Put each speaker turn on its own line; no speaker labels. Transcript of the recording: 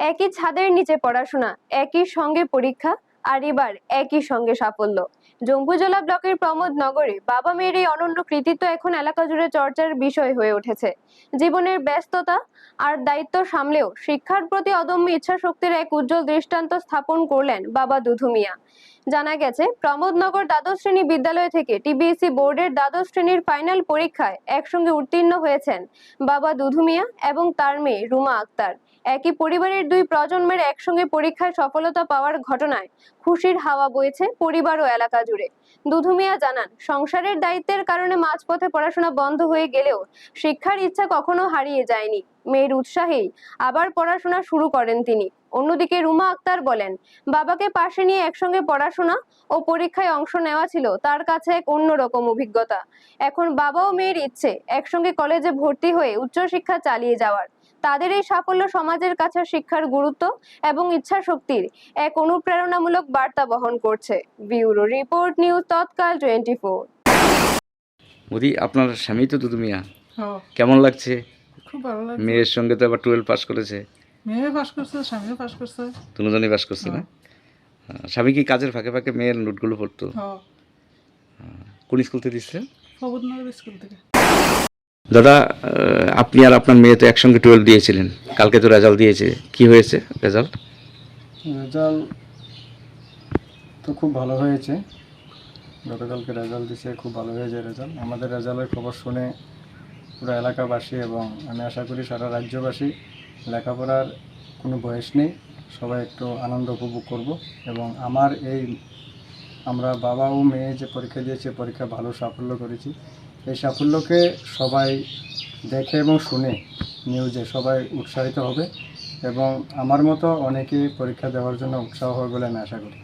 একই ছাদের নিচে পড়াশোনা, একই সঙ্গে পরীক্ষা, আর এবার একই সঙ্গে সাফল্য। জম্বুজলা ব্লকের প্রমোদনগরে বাবা মেয়ের এই অনন্য কৃতিত্ব এখন এলাকা জুড়ে চর্চার বিষয় হয়ে উঠেছে। জীবনের ব্যস্ততা আর দায়িত্ব সামলেও শিক্ষার প্রতি অদম্য ইচ্ছা শক্তির এক উজ্জ্বল দৃষ্টান্ত স্থাপন করলেন বাবা দুধু মিয়া। জানা গেছে, প্রমোদনগর দ্বাদশ শ্রেণী বিদ্যালয় থেকে টিবিএসসি বোর্ডের দ্বাদশ শ্রেণীর ফাইনাল পরীক্ষায় একসঙ্গে উত্তীর্ণ হয়েছেন বাবা দুধু মিয়া এবং তার মেয়ে রুমা আক্তার। একই পরিবারের দুই প্রজন্মের একসঙ্গে পরীক্ষায় সফলতা পাওয়ার ঘটনায় খুশির হাওয়া বইছে পরিবার ও এলাকা জুড়ে। দুধু মিয়া জানান, সংসারের দায়িত্বের কারণে মাঝপথে পড়াশোনা বন্ধ হয়ে গেলেও শিক্ষার ইচ্ছা কখনো হারিয়ে যায়নি। মেয়ের উৎসাহেই আবার পড়াশোনা শুরু করেন তিনি। অন্যদিকে রুমা আক্তার বলেন, বাবাকে পাশে নিয়ে একসঙ্গে পড়াশোনা ও পরীক্ষায় অংশ নেওয়া ছিল তার কাছে এক অন্যরকম অভিজ্ঞতা। এখন বাবা ও মেয়ের ইচ্ছে একসঙ্গে কলেজে ভর্তি হয়ে উচ্চশিক্ষা চালিয়ে যাওয়ার। তাদের এই সাফল্য সমাজের কাছে শিক্ষার গুরুত্ব এবং ইচ্ছা শক্তির এক অনুপ্রেরণামূলক বার্তা বহন করছে। ব্যুরো রিপোর্ট, নিউজ তৎকাল 24।
মোদি, আপনার স্বামী তো দুধু মিয়া,
হ্যাঁ,
কেমন লাগছে?
খুব ভালো লাগছে।
মেয়ের সঙ্গে তো আবার 12 পাস করেছে,
মেয়ে পাস করছে, স্বামীও পাস করছে।
দুজনই পাস করছে না? স্বামী কি কাজের ফাঁকে ফাঁকে মেয়ের নোটগুলো পড়তো?
হ্যাঁ,
কোন স্কুল থেকে দিচ্ছে?
প্রবোধনগর স্কুল থেকে।
দাদা, আপনি আর আপনার মেয়ে তো একসঙ্গে 12 দিয়েছিলেন, কালকে তো রেজাল্ট দিয়েছে, কি হয়েছে রেজাল্ট?
রেজাল্ট তো খুব ভালো হয়েছে। গতকালকে রেজাল্ট দিয়েছে, খুব ভালো হয়েছে রেজাল্ট। আমাদের রেজাল্টের খবর শুনে পুরো এলাকাবাসী এবং আমি আশা করি সারা রাজ্যবাসী, লেখাপড়ার কোনো বয়স নেই, সবাই একটু আনন্দ উপভোগ করব। এবং আমরা বাবা ও মেয়ে যে পরীক্ষা দিয়েছে, পরীক্ষা ভালো সাফল্য করেছি। এই সাফল্যকে সবাই দেখে এবং শুনে নিউজে সবাই উৎসাহিত হবে এবং আমার মতো অনেকেই পরীক্ষা দেওয়ার জন্য উৎসাহ হবে বলে আমি আশা করি।